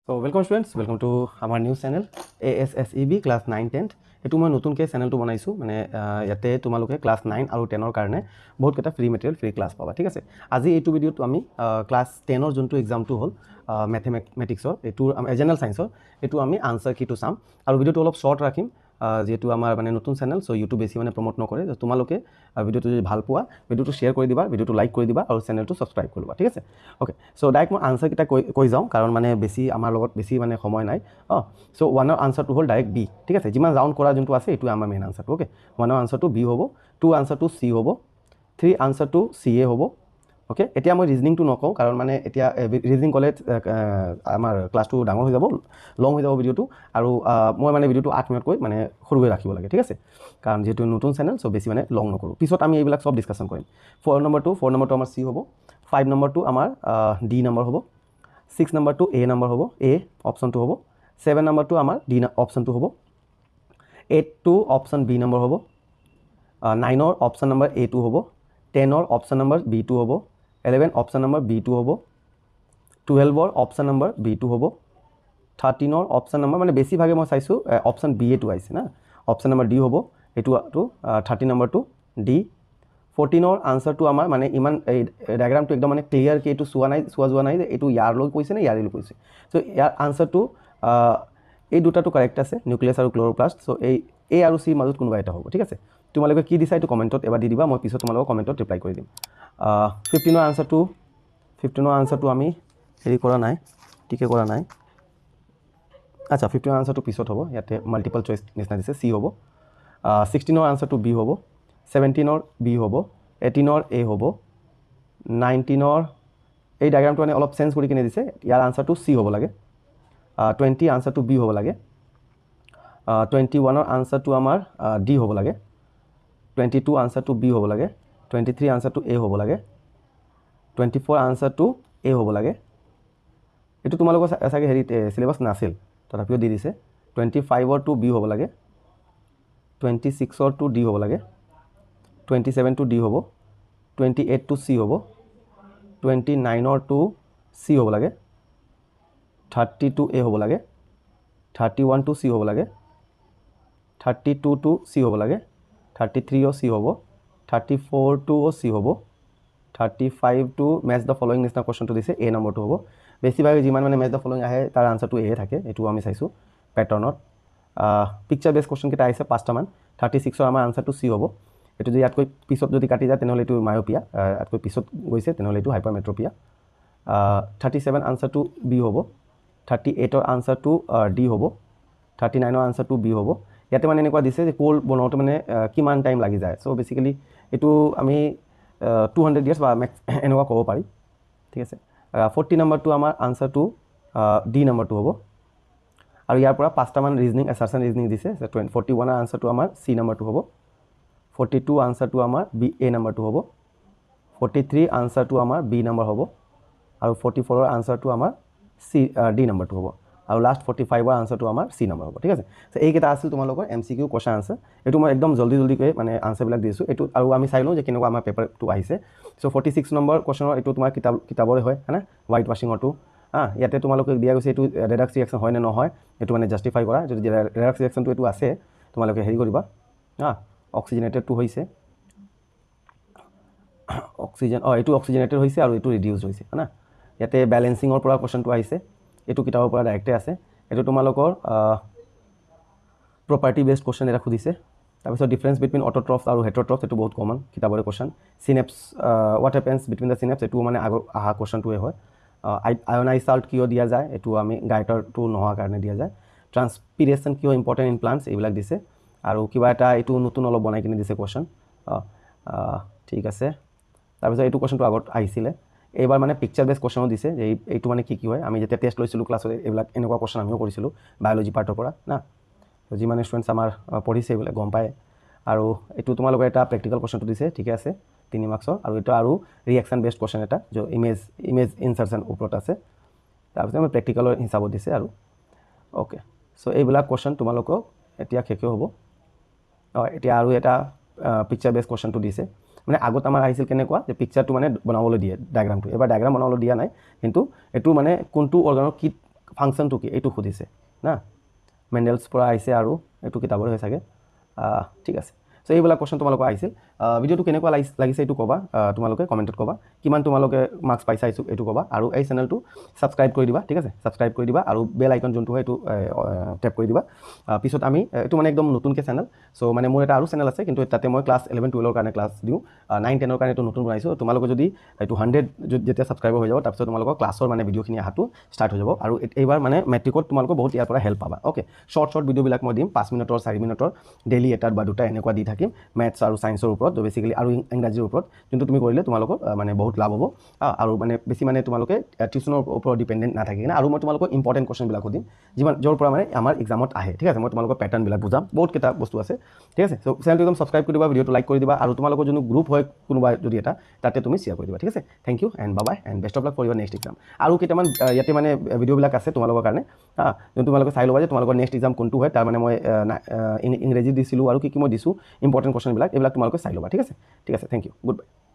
So welcome students, welcome to our new channel ASSEB class 9 10th. এটো মই নতুনকৈ চেনেলটো বনাইছো মানে ইয়াতে তোমালোকে ক্লাস 9 আৰু 10 ৰ কাৰণে বহুত কেটা ফ্ৰী মেটেৰিয়েল ফ্ৰী ক্লাস পাবা ঠিক আছে। আজি এইটো ভিডিওটো আমি ক্লাস 10 ৰ যোনটো এক্সামটো হ'ল ম্যাথমেটিক্সৰ এটো জেনাৰেল সায়েন্সৰ এটো আমি আনসাৰ কিটো চাম আৰু ভিডিওটো অলপ শৰ্ট ৰাখিম যেহেতু আমাৰ মানে নতুন চেনেল সো ইউটিউব বেছি মানে প্ৰমোট নকৰে তোমালোকে ভিডিওটো যদি ভাল পোৱা ভিডিওটো শেয়াৰ কৰি দিবা ভিডিওটো লাইক কৰি দিবা আৰু চেনেলটো সাবস্ক্ৰাইব কৰিবা ঠিক আছে। ওকে সো ডাইৰেক্ট মই আনসাৰ কিটা কৈ যাওঁ কাৰণ মানে বেছি আমাৰ লগত বেছি মানে সময় নাই সো 1 ৰ আনসাৰটো হ'ল ডাইৰেক্ট বি ঠিক আছে। যিমান ৰাউন্ড কৰা যোনটো আছে এটো আমাৰ মেইন আনসাৰটো ওকে 1 ৰ আনসাৰটো বি হ'ব 2 আনসাৰটো সি হ'ব 3 আনসাৰটো সি এ হ'ব ওকে। এতিয়া মই ৰিজনিংটো নকওঁ কাৰণ মানে এতিয়া ৰিজনিং কলে আমাৰ ক্লাছটো ডাঙৰ হৈ যাব লং হৈ যাব ভিডিওটো আৰু মই মানে ভিডিওটো 8 মিনিট কৈ মানে সৰুকৈ ৰাখিব লাগে ঠিক আছে কাৰণ যেহেতু নতুন চেনেল সো বেছি মানে লং নকৰো পিছত আমি এইবিলাক সব ডিসকাশন কৰিম। 4 নম্বৰটো আমাৰ সি হ'ব 5 নম্বৰটো আমাৰ ডি নম্বৰ হ'ব 6 নম্বৰটো এ নম্বৰ হ'ব এ অপশনটো হ'ব 7 নম্বৰটো আমাৰ ডি অপশনটো হ'ব 8 টো অপশন বি নম্বৰ হ'ব 9 ৰ অপশন নম্বৰ এ টো হ'ব 10 ৰ অপশন নম্বৰ বি টো হ'ব 11 অপশন নম্বৰ বি টো হ'ব 12 ৰ অপশন নম্বৰ বি টো হ'ব 13 ৰ অপশন নম্বৰ মানে বেছি ভাগে মই চাইছো অপশন বি এ টো আইছে না অপশন নম্বৰ ডি হ'ব এটো 30 নম্বৰটো ডি 14 ৰ আনসাৰটো আমাৰ মানে ইমান এই ডায়াগ্ৰামটো একদম মানে ক্লিয়াৰ কি এটো চোৱা যোৱা নাই যে এটো ইয়াৰ লগ কৈছে নে ইয়াৰ লগ কৈছে সো ইয়াৰ আনসাৰটো এই দুটাটো কাৰেক্ট আছে নিউক্লিয়াছ আৰু ক্লোৰোপ্লাষ্ট সো এই এ আৰু সি মাজত কোনবা এটা হ'ব ঠিক আছে। তোমালোকে কি দিছা এটো কমেন্টত এবাৰ দি দিবা মই পিছত তোমালোকক কমেন্টত ৰিপ্লাই কৰি দিম। 15 ৰ আনসাৰটো আমি হেৰি কৰা নাই ঠিকে কৰা নাই আচ্ছা 15 ৰ আনসাৰটো পিছত হ'ব ইয়াতে মাল্টিপল চয়েস নিচিনা দিছে সি হ'ব 16 ৰ আনসাৰটো বি হ'ব 17 ৰ বি হ'ব 18 ৰ এ হ'ব 19 ৰ এই ডায়াগ্ৰামটো মানে অলপ চেঞ্জ কৰি কিনে দিছে ইয়াৰ আনসাৰটো সি হ'ব লাগে 20 আনসাৰটো বি হ'ব লাগে 21 ৰ আনসাৰটো আমাৰ ডি হ'ব লাগে 22 আনসাৰটো বি হ'ব লাগে 23 আনসাৰটো এ হ'ব লাগে 24 আনসাৰটো এ হ'ব লাগে এটো তোমালোকৰ সাগে হেৰি সিলেবাস নাছিল তথাপিও দি দিছে 25 ৰ টু বি হ'ব লাগে 26 ৰ টু ডি হ'ব লাগে 27 টু ডি হ'ব 28 টু সি হ'ব 29 ৰ টু সি হ'ব লাগে 30 টু এ হ'ব লাগে 31 টু সি হ'ব লাগে 32 টু সি হ'ব লাগে 33 ও সি হ'ব 34 টু ও সি হ'ব 35 টু ম্যাচ দ্য ফলোইং নিচিনা কোৱেশ্চনটো দিছে এ নম্বৰটো হ'ব বেছিভাগে যিমান মানে ম্যাচ দ্য ফলোইং আহে তাৰ আনসাৰটো এ থাকে এটো আমি চাইছো প্যাটাৰ্নত পিকচাৰ বেস কোৱেশ্চন কিটা আহিছে 5টা মান 36 ৰ আমাৰ আনসাৰটো সি হ'ব এটো যদি ইয়াতকৈ পিছত যদি কাটি যায় তেনেহলে এটো মায়োপিয়া ইয়াতকৈ পিছত গৈছে তেনেহলে এটো হাইপাৰমেট্ৰোপিয়া 37 আনসাৰটো বি হ'ব 38 ৰ আনসাৰটো ডি হ'ব 39 ৰ আনসাৰটো বি হ'ব ইয়াতে মানে এনেকুৱা দিছে যে কোল বনাওতে মানে কিমান টাইম লাগি যায় সো বেসিক্যালি এটো আমি 200 ইয়ার্স বা এনেকুৱা ক'ব পাৰি ঠিক আছে। 40 নম্বৰটো আমাৰ আনসাৰটো ডি নম্বৰটো হ'ব আৰু ইয়াৰ পৰা 5টা মান ৰিজনিং এছাৰশন ৰিজনিং দিছে 41 ৰ আনসাৰটো আমাৰ সি নম্বৰটো হ'ব 42 আনসাৰটো আমাৰ বি এ নম্বৰটো হ'ব 43 আনসাৰটো আমাৰ বি নম্বৰ হ'ব আৰু 44 ৰ আনসাৰটো আমাৰ সি ডি নম্বৰটো হ'ব আৰু লাষ্ট 45 ৰ আনসাৰটো আমাৰ সি নম্বৰ হ'ব ঠিক আছে। সো এই কেটা আছিল তোমালোকৰ এমসিকিউ কোৱেশ্চন আনসাৰ এটো মই একদম জলদি কৈ মানে আনসাৰ বিলাক দিছো এটো আৰু আমি চাই লও যে কেনেকুৱা আমাৰ পেপাৰটো আহিছে সো 46 নম্বৰ কোৱেশ্চনৰ এটো তোমাৰ কিতাবৰে হয় না হোৱাইট ওয়াশিংৰটো ইয়াতে তোমালোকে দিয়া গৈছে এটো ৰেডাক্স ৰিঅ্যাকশন হয় নে নহয় এটো মানে জাস্টিফাই কৰা যদি ৰেডাক্স ৰিঅ্যাকশনটো এটো আছে তোমালোকে হেৰি কৰিবা অক্সিজেনেটেডটো হৈছে অক্সিজেন এটো অক্সিজেনেটেড হৈছে আৰু এটো ৰিডিউস হৈছে না ইয়াতে ব্যালেন্সিংৰ পৰা কোৱেশ্চনটো আহিছে এটো কিতাবৰ পৰা ডাইৰেক্টে আছে এটো তোমালোকৰ প্ৰপাৰ্টি বেসড কোৱেশ্চন এটা খুদিছে তাৰপিছত ডিফাৰেন্স বিটুইন অটোট্ৰফ আৰু হেটেৰোট্ৰফ এটো বহুত কমন কিতাবৰে question synapse what happens between the synapse এটো মানে আহা কোৱেশ্চনটোৱে হয় আয়নাইজ সল্ট কিয় দিয়া যায় এটো আমি গাইটাৰটো নোহোৱা কাৰণে দিয়া যায় ট্ৰান্সপিৰেশন কিয় ইম্পৰ্টেন্ট ইন প্লান্টস এইবিলাক দিছে আৰু কিবা এটা এটো নতুন অলপ বনাই কিনে দিছে কোৱেশ্চন ঠিক আছে। তাৰপিছত এটো কোৱেশ্চনটো আগত আহিছিলে এবাৰ মানে পিকচাৰ বেস কোৱেশ্চনও দিছে যে এইটো মানে কি হয় আমি যেতিয়া টেষ্ট লৈছিলো ক্লাছত এইবিলাক এনেকুৱা কোৱেশ্চন আমিও কৰিছিলো বায়োলজি পাৰ্টৰ পৰা না যি মানে স্টুডেন্টস আমাৰ পঢ়িছে বলে গম পায় আৰু এটো তোমালোকৰ এটা প্ৰ্যাকটিক্যাল কোৱেশ্চনটো দিছে ঠিক আছে 3 মাৰ্কছৰ আৰু এটা আৰু ৰিঅ্যাকশন বেসড কোৱেশ্চন এটা যে ইমেজ ইনসাৰশন ওপৰত আছে তাৰপিছত আমি প্ৰ্যাকটিক্যালৰ হিচাপত দিছে আৰু ওকে সো এইবিলাক কোৱেশ্চন তোমালোকক এতিয়া খেকে হ'ব এতিয়া আৰু এটা পিকচাৰ বেসড কোৱেশ্চনটো দিছে মানে আগত আমাৰ আহিছিল কেনেকুৱা যে পিকচাৰটো মানে বনাবলৈ দিয়ে ডায়াগ্ৰামটো এবাৰ ডায়াগ্ৰাম বনাবলৈ দিয়া নাই কিন্তু এটো মানে কোনটো অৰ্গানৰ কি ফাংচনটো কি এইটো সুধিছে না মেণ্ডেলছ পৰা আহিছে আৰু এইটো কিতাপৰ হৈ চাগে ঠিক আছে সো এইবিলাক কোৱেশ্চন তোমালোকৰ আহিছিল ভিডিঅ'টো কেনেকুৱা লাগিছে এইটো ক'বা তোমালোকে কমেণ্টত ক'বা কিমান তোমালোকে মাৰ্কছ পাইছা এইটো ক'বা আৰু এই চেনেলটো ছাবস্ক্ৰাইব কৰি দিবা ঠিক আছে ছাবস্ক্ৰাইব কৰি দিবা আৰু বেল আইকন যোনটো হয় এইটো টেপ কৰি দিবা পিছত আমি এইটো মানে একদম নতুনকৈ চেনেল চ' মানে মোৰ এটা আৰু চেনেল আছে কিন্তু তাতে মই ক্লাছ 11-12ৰ কাৰণে ক্লাছ দিওঁ 9-10ৰ কাৰণে এইটো নতুন বনাইছোঁ তোমালোকে যদি এইটো 100 যেতিয়া ছাবস্ক্ৰাইবাৰ হৈ যাব তাৰপিছত তোমালোকৰ ক্লাছৰ মানে ভিডিঅ'খিনি অহাটো ষ্টাৰ্ট হৈ যাব আৰু এইবাৰ মানে মেট্ৰিকত তোমালোকৰ বহুত ইয়াৰ পৰা হেল্প পাবা অ'কে শ্বৰ্ট ভিডিঅ'বিলাক মই দিম 5 মিনিটৰ 4 মিনিটৰ ডেইলি এটাত বা দুটা এনেকুৱা দি থাকিম মেথছ আৰু ছায়েন্সৰ ওপৰত বেছিকেলি আৰু ইংৰাজীৰ ওপৰত যোনটো তুমি কৰিলে তোমালোকৰ মানে বহুত লাভ হ'ব আৰু মানে বেছি মানে তোমালোকে টিউশ্যনৰ ওপৰত ডিপেণ্ডেণ্ট নাথাকি কিনে আৰু মই তোমালোকৰ ইম্পৰ্টেণ্ট কুৱেশ্যনবিলাক সুধিম যিমান য'ৰ পৰা মানে আমাৰ এক্সামত আহে ঠিক আছে মই তোমালোকৰ পেটাৰ্ণবিলাক বুজাম বহুত কেইটা বস্তু আছে ঠিক আছে চ' চেনেলটো একদম ছাবস্ক্ৰাইব কৰি দিবা ভিডিঅ'টো লাইক কৰি দিবা আৰু তোমালোকৰ যোনটো গ্ৰুপ হয় কোনোবা যদি এটা তাতে তুমি শ্বেয়াৰ কৰি দিবা ঠিক আছে thank you and bye and best of luck for your next exam আৰু কেইটামান ইয়াতে মানে ভিডিঅ'বিলাক আছে তোমালোকৰ কাৰণে যোনটো তোমালোকে চাই ল'বা যে তোমালোকৰ নেক্সট এক্সাম কোনটো হয় তাৰ মানে মই ইংৰাজী দিছিলোঁ আৰু কি মই দিছোঁ ইম্পৰ্টেণ্ট কুৱেশ্যনবিলাক এইবিলাক তোমালোকে চাই ল'বা ঠিক আছে থেংক ইউ গুড বাই